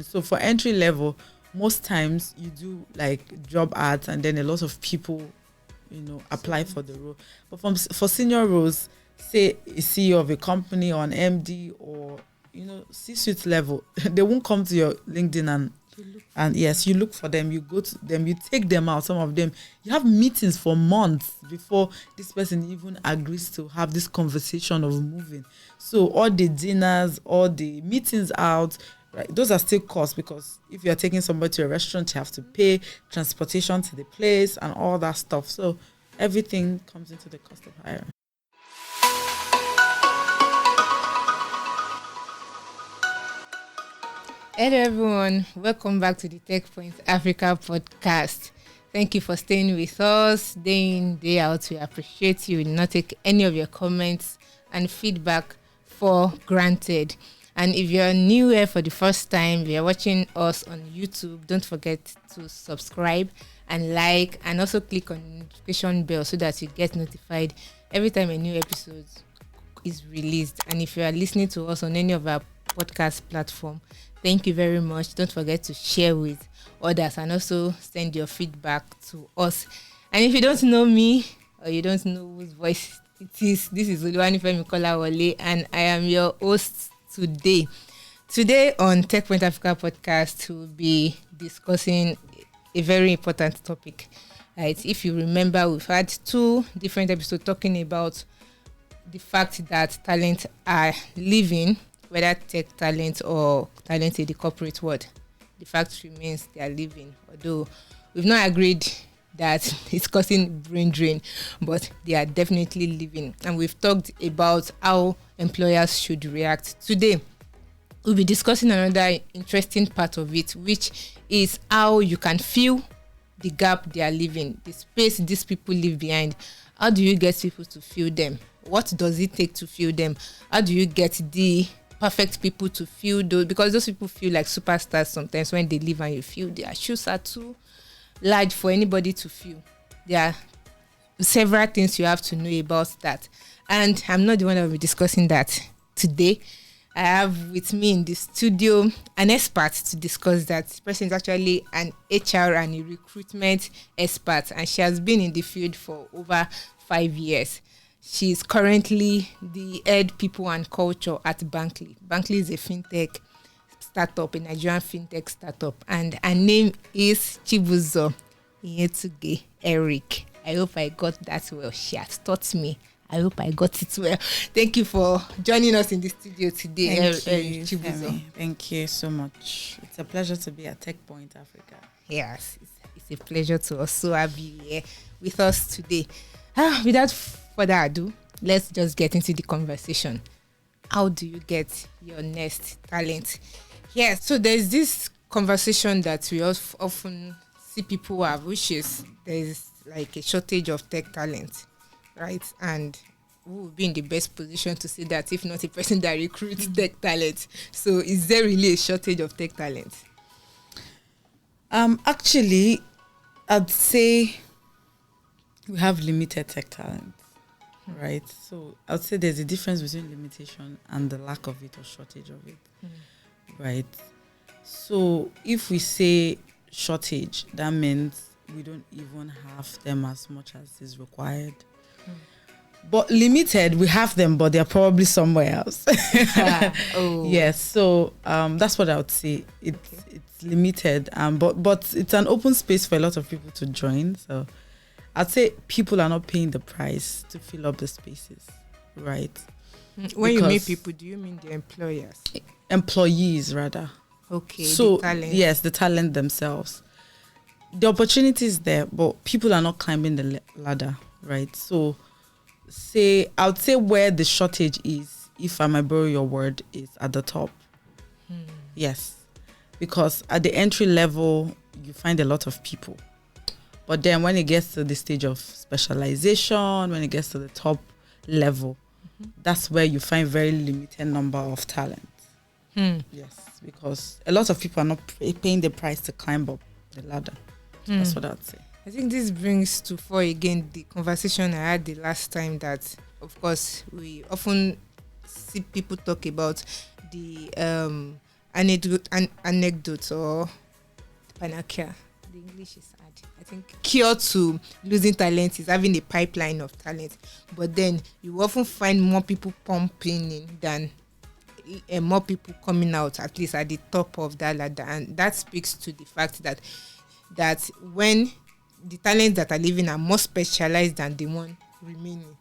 So for entry level, most times you do like job ads, and then a lot of people, apply for the role. But for senior roles, say a CEO of a company or an MD or C-suite level, they won't come to your LinkedIn and yes, you look for them, you go to them, you take them out. Some of them, you have meetings for months before this person even agrees to have this conversation of moving. So all the dinners, all the meetings out, right, those are still costs, because if you're taking somebody to a restaurant, you have to pay transportation to the place and all that stuff. So everything comes into the cost of hiring. Hello everyone, welcome back to the Tech Point Africa podcast. Thank you for staying with us day in, day out. We appreciate you. We will not take any of your comments and feedback for granted. And if you're new here for the first time, you're watching us on YouTube, don't forget to subscribe and like, and also click on the notification bell so that you get notified every time a new episode is released. And if you are listening to us on any of our podcast platform, thank you very much. Don't forget to share with others and also send your feedback to us. And if you don't know me or you don't know whose voice it is, this is Oluwanifemi Kolawole and I am your host today. Today on Tech Point Africa podcast, we'll be discussing a very important topic. Right? If you remember, we've had 2 different episodes talking about the fact that talent are leaving, whether tech talent or talent in the corporate world. The fact remains they are leaving, although we've not agreed that it's causing brain drain, but they are definitely leaving. And we've talked about how employers should react. Today, we'll be discussing another interesting part of it, which is how you can fill the gap they are leaving, the space these people leave behind. How do you get people to fill them? What does it take to fill them? How do you get the perfect people to fill those? Because those people feel like superstars sometimes when they leave and you feel their shoes are too large for anybody to fill. There are several things you have to know about that. And I'm not the one that will be discussing that today. I have with me in the studio an expert to discuss that. This person is actually an HR and a recruitment expert, and she has been in the field for over 5 years. She's currently the head people and culture at Bankly. Bankly is a fintech startup, a Nigerian fintech startup, and her name is Chibuzo Ihentuge-Eric. I hope I got that well. She has taught me. I hope I got it well. Thank you for joining us in the studio today, Chibuzo. Thank you so much. It's a pleasure to be at Tech Point Africa. Yes, it's a pleasure to also have you here with us today. Without further ado, let's just get into the conversation. How do you get your next talent? Yes, so there's this conversation that we often see people have, which is there's like a shortage of tech talent, right? And who will be in the best position to say that if not a person that recruits tech talent? So is there really a shortage of tech talent? Actually, I'd say we have limited tech talent, right? So I'd say there's a difference between limitation and the lack of it or shortage of it, right? So if we say shortage, that means we don't even have them as much as is required. But limited, we have them, but they're probably somewhere else. Yes, so that's what I would say. It's limited, but it's an open space for a lot of people to join. So I'd say people are not paying the price to fill up the spaces, right? When you mean people, do you mean the employers? Employees, rather. Okay, so the talent. Yes, the talent themselves. The opportunity is there, but people are not climbing the ladder, right? So I would say where the shortage is, if I might borrow your word, is at the top. Yes, because at the entry level, you find a lot of people. But then when it gets to the stage of specialization, when it gets to the top level, that's where you find very limited number of talent. Yes, because a lot of people are not paying the price to climb up the ladder. That's what I'd say. I think this brings to fore again the conversation I had the last time that, of course, we often see people talk about the anecdote or panacea. The English is hard. I think cure to losing talent is having a pipeline of talent, but then you often find more people pumping in than more people coming out, at least at the top of that ladder. And that speaks to the fact that when the talents that are leaving are more specialized than the one remaining.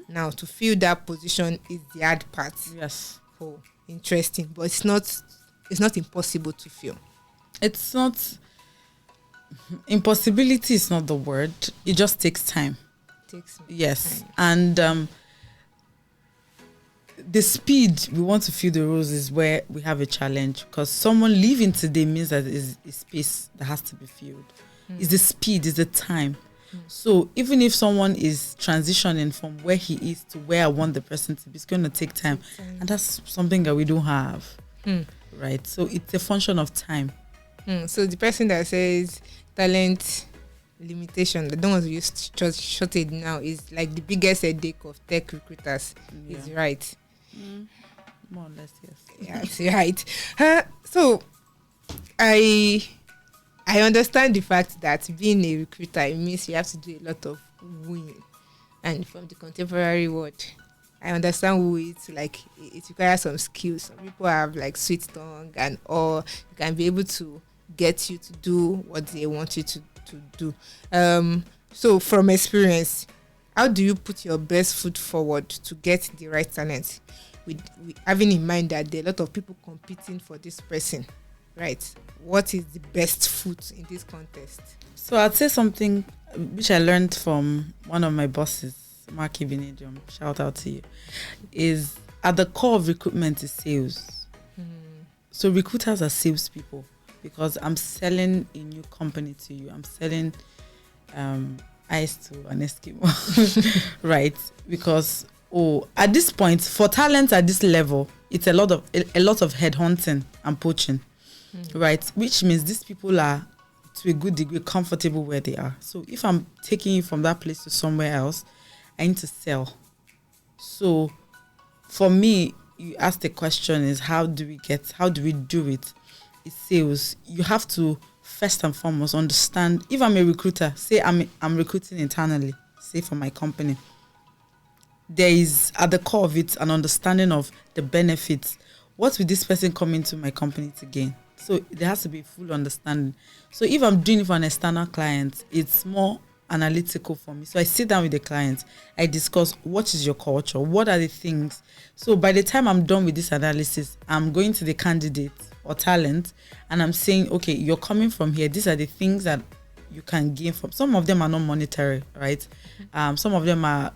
Now, to fill that position is the hard part. Yes. Oh, interesting, but it's not impossible to fill. It's not impossibility is not the word. It just takes time. Yes. Time. And the speed we want to fill the roles is where we have a challenge, because someone leaving today means that is a space that has to be filled. It's the speed, it's the time. So even if someone is transitioning from where he is to where I want the person to be, it's going to take time. And that's something that we don't have. Right? So it's a function of time. So the person that says talent limitation, the one who use shortage now, is like the biggest headache of tech recruiters. Yeah. Is right. More or less, yes. Yeah, it's right. So I understand the fact that being a recruiter, it means you have to do a lot of wooing. And from the contemporary world, I understand wooing, like it requires some skills. Some people have like sweet tongue and or you can be able to get you to do what they want you to do. So from experience, how do you put your best foot forward to get the right talent? With having in mind that there are a lot of people competing for this person, right? What is the best foot in this contest? So I'd say something which I learned from one of my bosses, Mark Ibinedium, shout out to you, is at the core of recruitment is sales. So recruiters are salespeople, because I'm selling a new company to you. I'm selling ice to an Eskimo, right? Because at this point, for talent at this level, it's a lot of headhunting and poaching, right? Which means these people are, to a good degree, comfortable where they are. So if I'm taking you from that place to somewhere else, I need to sell. So for me, you asked the question is how do we do it? It's sales. You have to first and foremost understand. If I'm a recruiter, say I'm recruiting internally, say for my company, there is at the core of it an understanding of the benefits. What will this person come into my company to gain? So there has to be full understanding. So if I'm doing it for an external client, it's more analytical for me. So I sit down with the client, I discuss what is your culture, what are the things. So by the time I'm done with this analysis, I'm going to the candidate or talent and I'm saying, okay, you're coming from here. These are the things that you can gain from. Some of them are not monetary, right? Some of them are,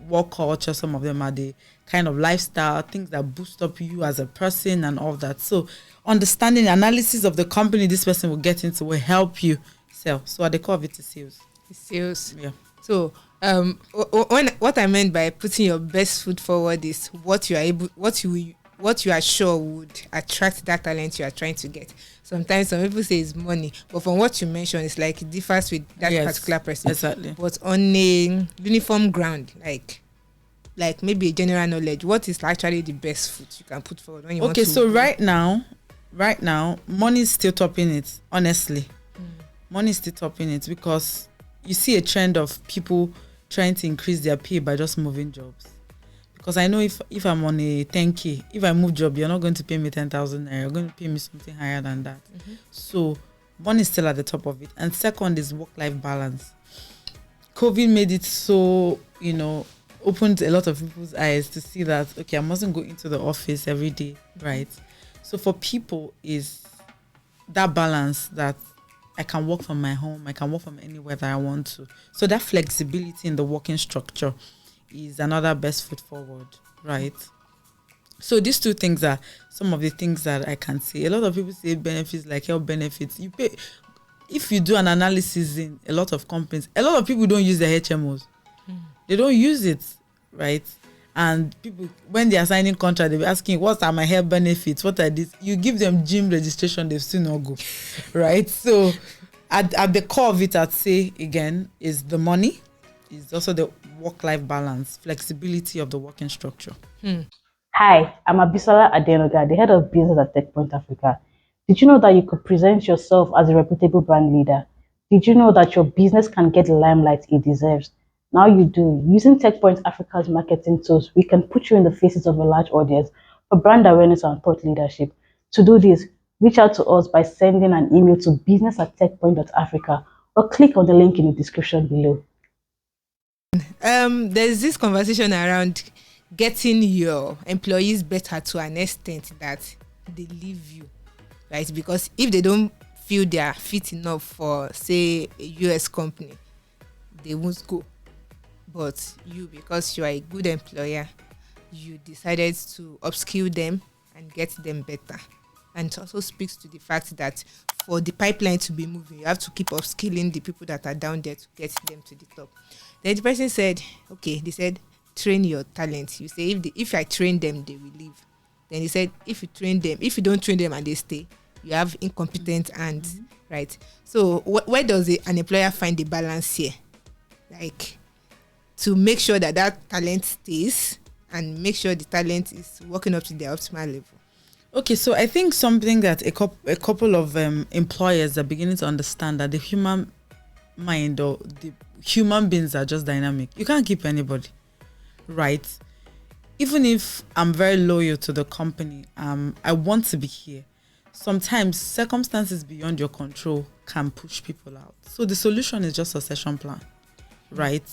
work culture. Some of them are the kind of lifestyle, things that boost up you as a person and all that. So understanding analysis of the company this person will get into will help you sell. So at the core of it is sales. Sales. Yeah. So what I meant by putting your best foot forward is what you are sure would attract that talent you are trying to get. Sometimes some people say it's money, but from what you mentioned, it's like it differs with that particular person. Exactly. But on a uniform ground, like maybe a general knowledge, what is actually the best foot you can put forward when you want to? Okay, so right now, money is still topping it, honestly. Money is still topping it because you see a trend of people trying to increase their pay by just moving jobs. Because I know if I'm on a 10K, if I move job, you're not going to pay me 10,000 naira. You're going to pay me something higher than that. So money is still at the top of it. And second is work-life balance. COVID made it so, opened a lot of people's eyes to see that, okay, I mustn't go into the office every day, right? So for people is that balance that I can work from my home, I can work from anywhere that I want to. So that flexibility in the working structure is another best foot forward, right? So these two things are some of the things that I can say. A lot of people say benefits like health benefits. You pay, if you do an analysis in a lot of companies, a lot of people don't use their HMOs. They don't use it, right? And people, when they are signing contract, they'll be asking, what are my health benefits? What are these? You give them gym registration, they'll still not go, right? So at the core of it, I'd say, again, is the money, is also the work-life balance, flexibility of the working structure. Hi, I'm Abisola Adenoga, the head of business at TechPoint Africa. Did you know that you could present yourself as a reputable brand leader? Did you know that your business can get the limelight it deserves? Now you do. Using TechPoint Africa's marketing tools, we can put you in the faces of a large audience for brand awareness and thought leadership. To do this, reach out to us by sending an email to business@techpoint.africa or click on the link in the description below. There's this conversation around getting your employees better to an extent that they leave you, right? Because if they don't feel they are fit enough for, say, a US company, they won't go. But you, because you are a good employer, you decided to upskill them and get them better. And it also speaks to the fact that for the pipeline to be moving, you have to keep upskilling the people that are down there to get them to the top. Then the person said, okay, they said, train your talent. You say, if I train them, they will leave. Then he said, if you don't train them and they stay, you have incompetent hands, right? So where does an employer find the balance here? Like, to make sure that talent stays and make sure the talent is working up to their optimal level. Okay, so I think something that a couple of employers are beginning to understand, that the human mind or the human beings are just dynamic. You can't keep anybody, right? Even if I'm very loyal to the company, I want to be here. Sometimes circumstances beyond your control can push people out. So the solution is just a succession plan, right?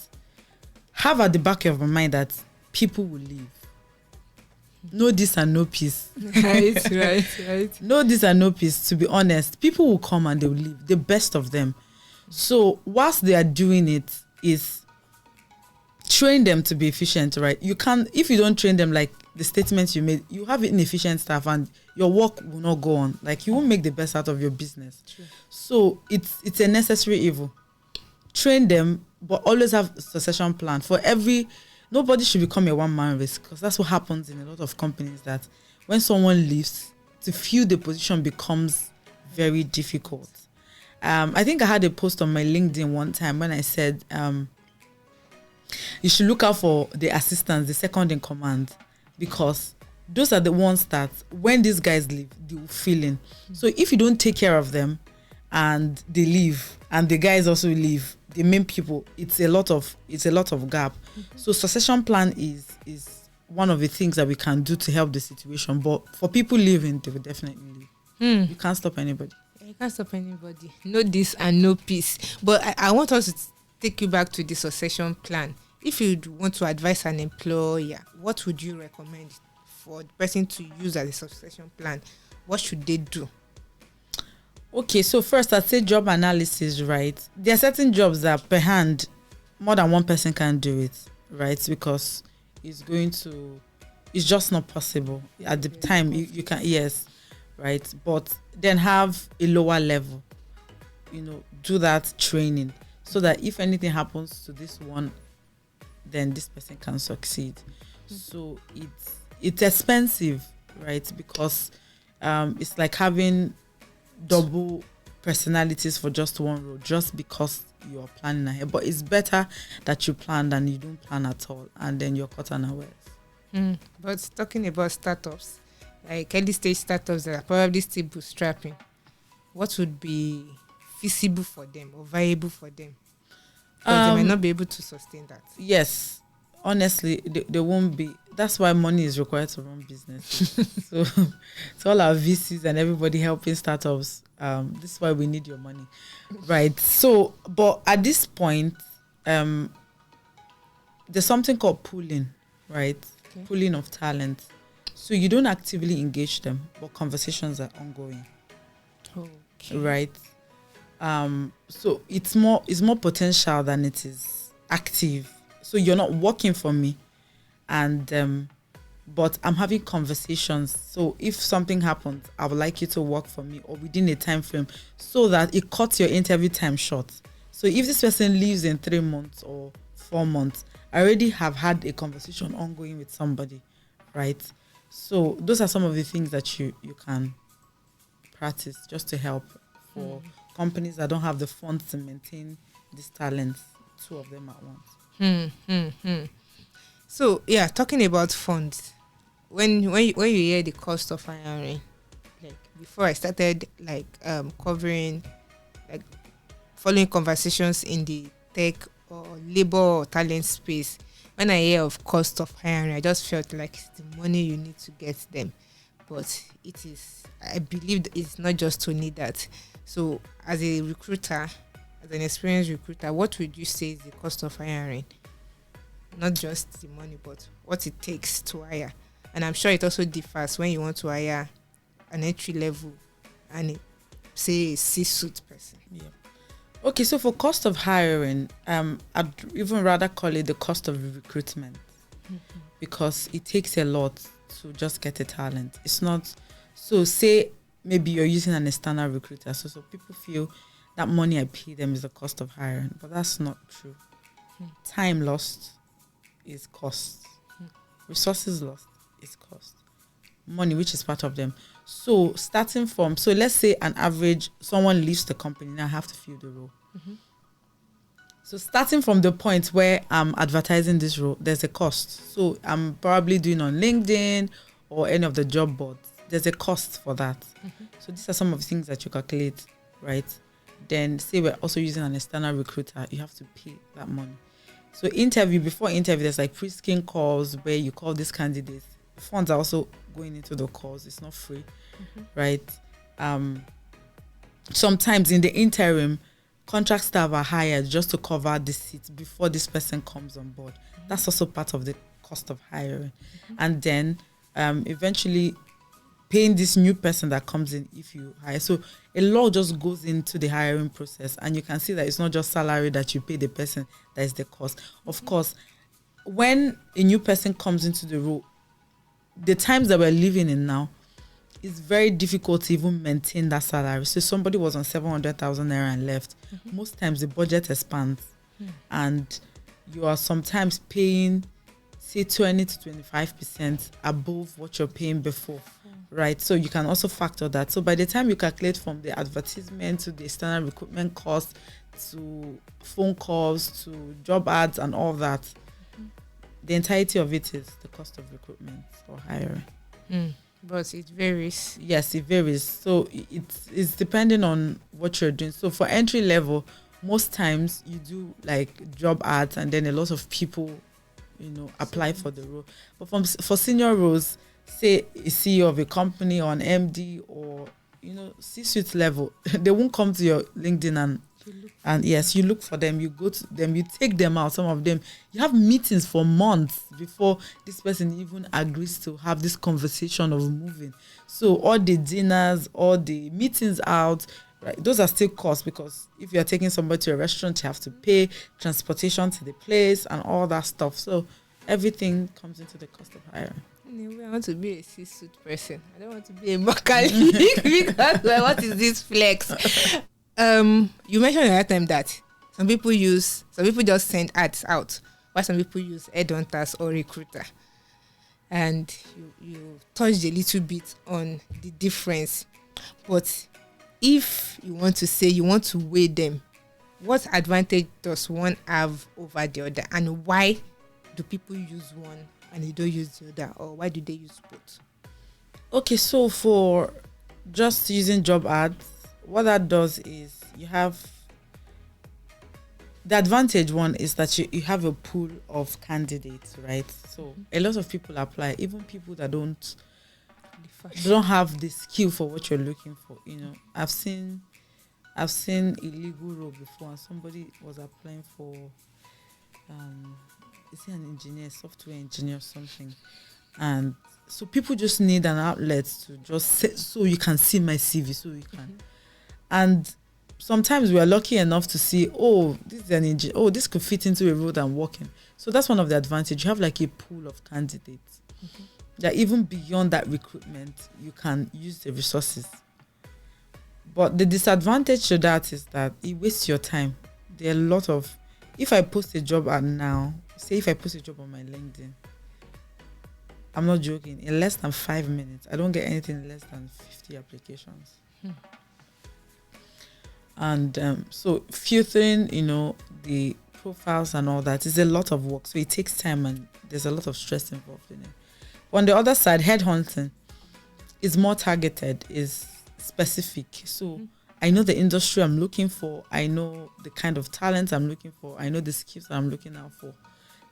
Have at the back of your mind that people will leave. No this and no peace. Right. No this and no peace, to be honest. People will come and they will leave, the best of them. So whilst they are doing it, is train them to be efficient, right? You can't, if you don't train them, like the statements you made, you have inefficient staff and your work will not go on. Like, you won't make the best out of your business. True. So it's a necessary evil. Train them, but always have a succession plan. Nobody should become a one-man race, because that's what happens in a lot of companies, that when someone leaves, to fill the position becomes very difficult. I think I had a post on my LinkedIn one time when I said, you should look out for the assistants, the second in command, because those are the ones that when these guys leave, they will fill in. So if you don't take care of them and they leave and the guys also leave, the main people, it's a lot of gap. So succession plan is one of the things that we can do to help the situation. But for people leaving, they will definitely leave. You can't stop anybody. You can't stop anybody. No this and no peace. But I want us to take you back to the succession plan. If you want to advise an employer, what would you recommend for the person to use as a succession plan? What should they do? Okay, so first I'd say job analysis, right? There are certain jobs that per hand, more than one person can do it, right? Because it's just not possible. At the time, you can, yes, right? But then have a lower level, do that training, so that if anything happens to this one, then this person can succeed. So it's expensive, right? Because it's like having double personalities for just one role, just because you're planning ahead. But it's better that you plan than you don't plan at all, and then you're caught unawares. But talking about startups, like early stage startups that are probably still bootstrapping, what would be feasible for them or viable for them? Because they might not be able to sustain that. Yes, honestly, they won't be. That's why money is required to run business. So all our VCs and everybody helping startups, this is why we need your money, right? So, but at this point, there's something called pooling, right? Okay. Pooling of talent. So you don't actively engage them, but conversations are ongoing. Okay. Right. So it's more potential than it is active. So you're not working for me, and but I'm having conversations. So if something happens, I would like you to work for me, or within a time frame, so that it cuts your interview time short. So if this person leaves in 3 months or 4 months, I already have had a conversation ongoing with somebody, right? So those are some of the things that you can practice just to help for companies that don't have the funds to maintain these talents, 2 of them at once. So, yeah, talking about funds, when you hear the cost of hiring, like before I started like covering, like following conversations in the tech or labor or talent space, when I hear of cost of hiring, I just felt like it's the money you need to get them. But it is, I believe it's not just only that. So as a recruiter, as an experienced recruiter, what would you say is the cost of hiring? Not just the money, but what it takes to hire. And I'm sure it also differs when you want to hire an entry level and say a C-suite person. Yeah. Okay, so for cost of hiring, I'd even rather call it the cost of recruitment, because it takes a lot to just get a talent. It's not, so say maybe you're using an external recruiter, so people feel that money I pay them is the cost of hiring, but that's not true. Time lost is cost. Resources lost is cost. Money, which is part of them. So starting from, so let's say an average, someone leaves the company, now I have to fill the role. So starting from the point where I'm advertising this role, there's a cost. So I'm probably doing on LinkedIn or any of the job boards. There's a cost for that. So these are some of the things that you calculate, right? Then say we're also using an external recruiter, you have to pay that money. So before interview, there's like pre-screen calls where you call these candidates. The funds are also going into the calls. It's not free, right? Sometimes in the interim, contract staff are hired just to cover the seats before this person comes on board. That's also part of the cost of hiring. And then eventually paying this new person that comes in if you hire. So a lot just goes into the hiring process, and you can see that it's not just salary that you pay the person that is the cost. Of course, when a new person comes into the role, the times that we're living in now, it's very difficult to even maintain that salary. So somebody was on 700,000 naira and left. Most times the budget expands, and you are sometimes paying, say, 20 to 25% above what you're paying before, right? So you can also factor that. So by the time you calculate from the advertisement to the external recruitment cost to phone calls to job ads and all that, the entirety of it is the cost of recruitment or hiring. But it varies. Yes, it varies. So it's depending on what you're doing. So for entry level, most times you do like job ads, and then a lot of people, apply for the role. But for senior roles, say a CEO of a company or an MD or C-suite level, they won't come to your LinkedIn and yes, you look for them, you go to them, you take them out. Some of them, you have meetings for months before this person even agrees to have this conversation of moving. So all the dinners, all the meetings out, right, those are still costs, because if you're taking somebody to a restaurant, you have to pay transportation to the place and all that stuff. So everything comes into the cost of hiring. Anyway, I want to be a C-suite person. I don't want to be a mechanic because what is this flex? You mentioned at that time that some people just send ads out, while some people use headhunters or recruiter. And you touched a little bit on the difference. But if you want to say you want to weigh them, what advantage does one have over the other, and why do people use one and they don't use the other, or why do they use both? Okay, so for just using job ads, what that does is you have the advantage. One is that you have a pool of candidates, right? So a lot of people apply, even people that don't have the skill for what you're looking for. I've seen illegal role before, and somebody was applying for is he an engineer, software engineer or something, and so people just need an outlet to just say, so you can see my CV, so you can. And sometimes we are lucky enough to see, this is an engineer, this could fit into a role I'm working. So that's one of the advantages. You have like a pool of candidates. That even beyond that recruitment, you can use the resources. But the disadvantage to that is that it wastes your time. There are a lot of, if I post a job ad now, say if I post a job on my LinkedIn, I'm not joking, in less than 5 minutes, I don't get anything less than 50 applications. And so filtering, the profiles and all that is a lot of work. So it takes time, and there's a lot of stress involved in it. On the other side, headhunting is more targeted, is specific. So I know the industry I'm looking for. I know the kind of talent I'm looking for. I know the skills I'm looking out for.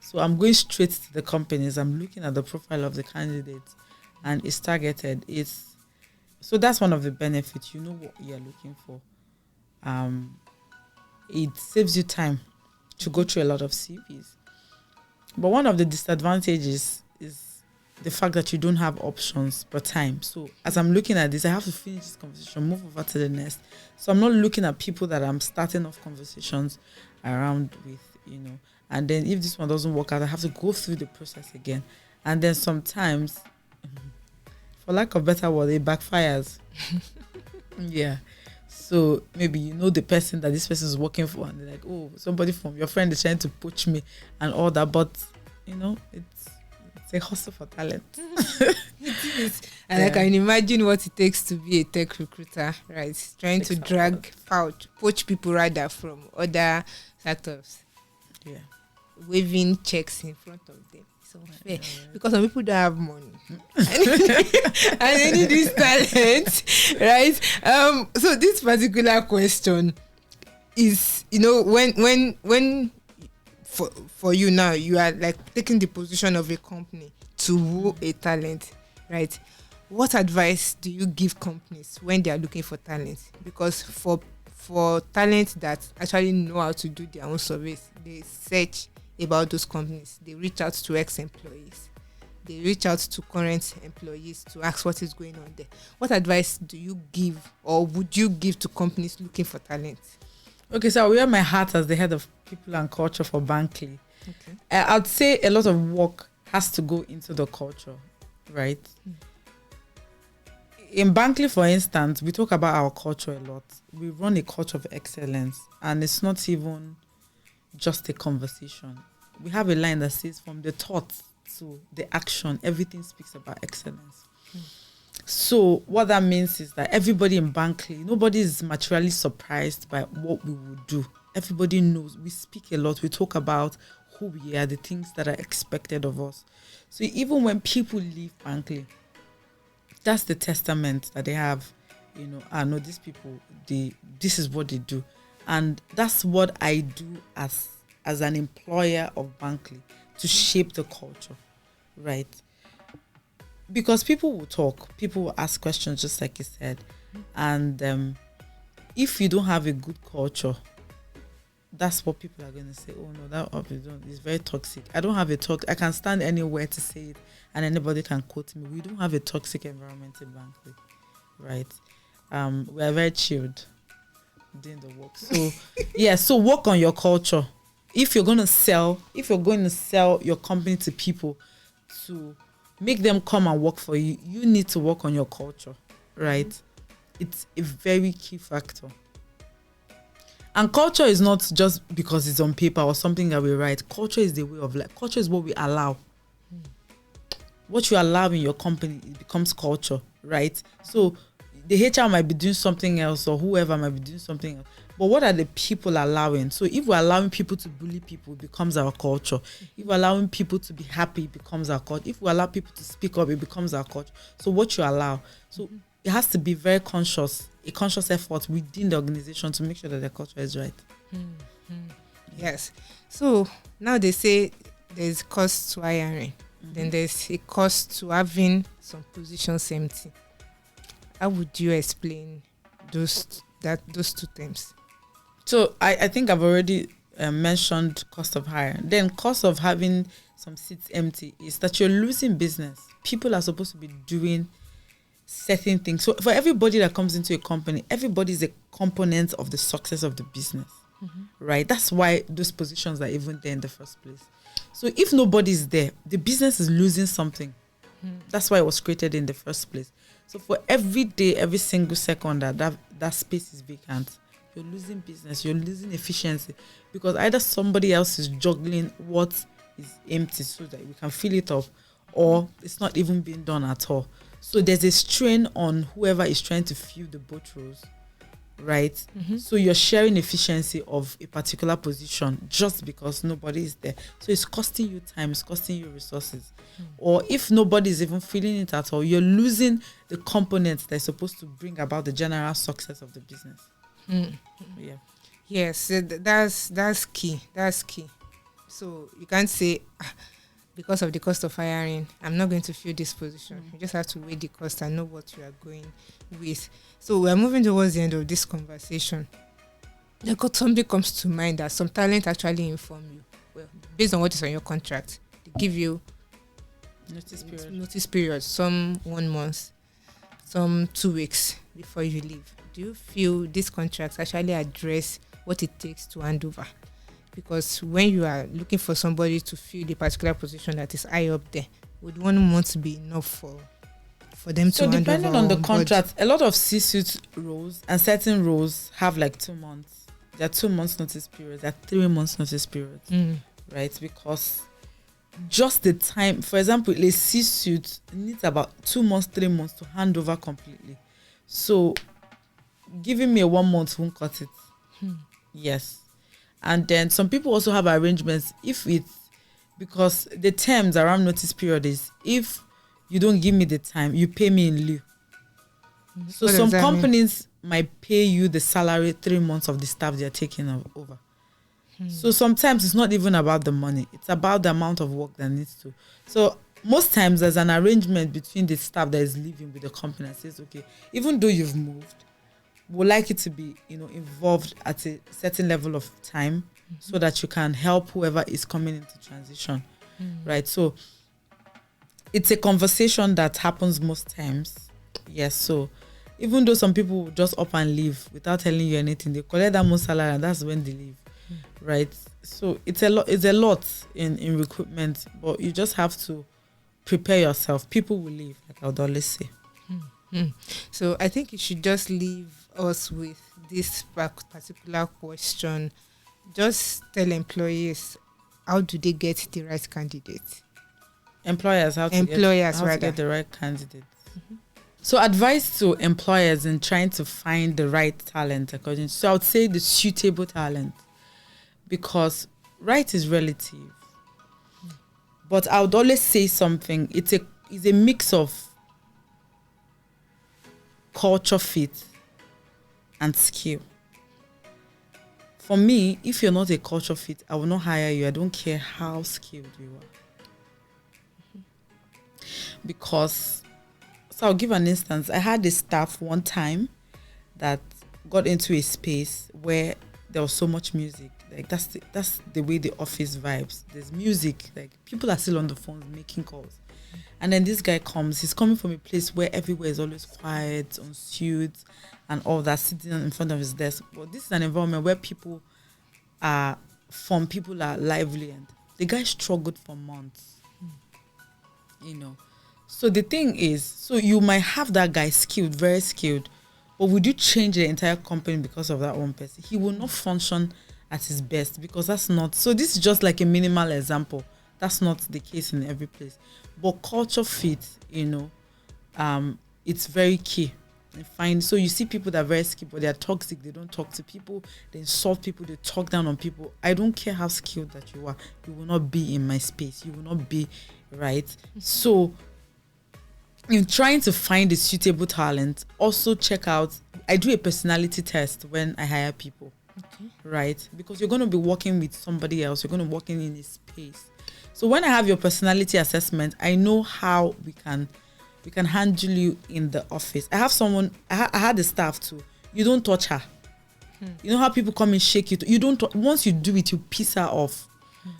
So I'm going straight to the companies. I'm looking at the profile of the candidates, and it's targeted. So that's one of the benefits. You know what you're looking for. It saves you time to go through a lot of CVs. But one of the disadvantages is the fact that you don't have options per time. So as I'm looking at this, I have to finish this conversation, move over to the next. So I'm not looking at people that I'm starting off conversations around with, And then if this one doesn't work out, I have to go through the process again. And then sometimes, for lack of better word, it backfires. Yeah. So maybe the person that this person is working for, and they're like, oh, somebody from your friend is trying to poach me and all that. But, it's a hustle for talent. It is. And I can imagine what it takes to be a tech recruiter, right? Trying to poach people rather from other sectors. Yeah. Waving checks in front of them. So fair. Because some people don't have money. And they need this talent, right? So this particular question is, when for you now, you are like taking the position of a company to woo a talent, right? What advice do you give companies when they are looking for talent? Because for talent that actually know how to do their own surveys, they search about those companies. They reach out to ex-employees. They reach out to current employees to ask what is going on there. What advice do you give, or would you give to companies looking for talent? Okay, so I wear my hat as the head of people and culture for Bankley. Okay. I'd say a lot of work has to go into the culture, right? In Bankley, for instance, we talk about our culture a lot. We run a culture of excellence, and it's not even just a conversation. We have a line that says from the thoughts to the action, everything speaks about excellence. So what that means is that everybody in Bankley, nobody is materially surprised by what we will do. Everybody knows. We speak a lot. We talk about who we are, the things that are expected of us. So even when people leave Bankley, that's the testament that they have. I know these people, this is what they do. And that's what I do as an employer of Bankley, to shape the culture, right? Because people will talk, people will ask questions, just like you said. And if you don't have a good culture, that's what people are going to say. Oh no, that office is very toxic. I don't have I can stand anywhere to say it, and anybody can quote me. We don't have a toxic environment in Bankley, right? We are very chilled doing the work. So so work on your culture. If you're going to sell your company to people to make them come and work for you, you need to work on your culture, right? It's a very key factor. And culture is not just because it's on paper or something that we write. Culture is the way of life. Culture is what we allow. What you allow in your company, it becomes culture, right? So the HR might be doing something else, or whoever might be doing something else. But what are the people allowing? So if we're allowing people to bully people, it becomes our culture. If we're allowing people to be happy, it becomes our culture. If we allow people to speak up, it becomes our culture. So what you allow. So it has to be very conscious, a conscious effort within the organization to make sure that the culture is right. Yes. So now they say there's cost to hiring. Then there's a cost to having some positions empty. How would you explain those two terms? So I think I've already mentioned cost of hire. Then cost of having some seats empty is that you're losing business. People are supposed to be doing certain things. So for everybody that comes into a company, everybody is a component of the success of the business, right? That's why those positions are even there in the first place. So if nobody's there, the business is losing something. That's why it was created in the first place. So for every day, every single second that space is vacant, you're losing business, you're losing efficiency, because either somebody else is juggling what is empty so that we can fill it up, or it's not even being done at all. So there's a strain on whoever is trying to fill the both roles. right? So you're sharing efficiency of a particular position just because nobody is there. So it's costing you time, it's costing you resources. Or if nobody is even feeling it at all, you're losing the components that are supposed to bring about the general success of the business. Yeah. Yes, that's key. That's key. So you can't say, because of the cost of hiring, I'm not going to fill this position. You just have to weigh the cost and know what you are going with. So we're moving towards the end of this conversation. Something comes to mind that some talent actually inform you. Well, based on what is on your contract, they give you notice period. Some 1 month, some 2 weeks before you leave. Do you feel these contracts actually address what it takes to hand over? Because when you are looking for somebody to fill the particular position that is high up there, would 1 month be enough for them to hand over? So depending on the contract, a lot of C-suite roles and certain roles have like 2 months. There are 2 months notice periods, there are 3 months notice periods, right? Because just the time, for example, a C-suite needs about 2 months, 3 months to hand over completely. So giving me a 1 month won't cut it. Yes. And then some people also have arrangements because the terms around notice period is, if you don't give me the time, you pay me in lieu. So some companies might pay you the salary 3 months of the staff they're taking over. So sometimes it's not even about the money. It's about the amount of work that needs to. So most times there's an arrangement between the staff that is living with the company that says, okay, even though you've moved, would like it to be, involved at a certain level of time so that you can help whoever is coming into transition, right? So it's a conversation that happens most times. Yes, so even though some people will just up and leave without telling you anything, they collect that most salary and that's when they leave, right? So it's a lot in recruitment, but you just have to prepare yourself. People will leave, like I would always say. So I think you should just leave us with this particular question. Just tell employees, how do they get the right candidate? Employers, how to get the right candidate. So advice to employers in trying to find the right talent, so I would say the suitable talent, because right is relative. But I would always say something. It's a mix of culture fit and skill. For me, if you're not a culture fit, I will not hire you. I don't care how skilled you are. Because, so I'll give an instance. I had a staff one time that got into a space where there was so much music. Like that's the way the office vibes. There's music. Like people are still on the phones making calls. And then this guy comes. He's coming from a place where everywhere is always quiet, unsuited, and all that, sitting in front of his desk. But this is an environment where people are fun, people are lively, and the guy struggled for months. So the thing is, so you might have that guy skilled, very skilled, but would you change the entire company because of that one person? He will not function at his best, because that's not. So this is just like a minimal example. That's not the case in every place. But culture fit, it's very key. So you see people that are very skilled, but they are toxic. They don't talk to people. They insult people. They talk down on people. I don't care how skilled that you are. You will not be in my space. You will not be right. So in trying to find a suitable talent, also check out. I do a personality test when I hire people. Okay. Right? Because you're going to be working with somebody else. You're going to be working in a space. So when I have your personality assessment, I know how we can handle you in the office. I have someone, I had a staff too. You don't touch her. You know how people come and shake you? You don't, once you do it, you piss her off.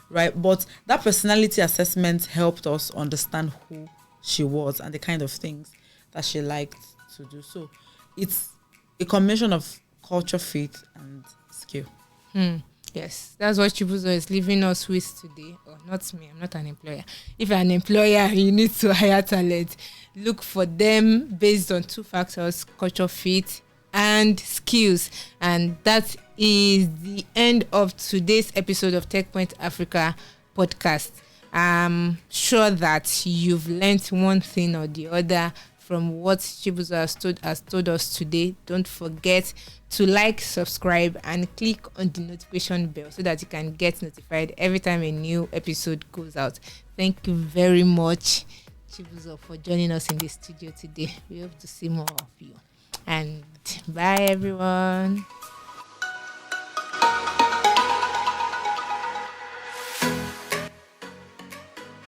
Right? But that personality assessment helped us understand who she was and the kind of things that she liked to do. So it's a combination of culture fit and skill. Yes, that's what Chibuzo is leaving us with today. Oh, not me, I'm not an employer. If you're an employer, you need to hire talent. Look for them based on 2 factors, culture fit and skills. And that is the end of today's episode of TechPoint Africa podcast. I'm sure that you've learned one thing or the other from what Chibuzo has told us today, don't forget to like, subscribe, and click on the notification bell so that you can get notified every time a new episode goes out. Thank you very much, Chibuzo, for joining us in the studio today. We hope to see more of you. And bye, everyone.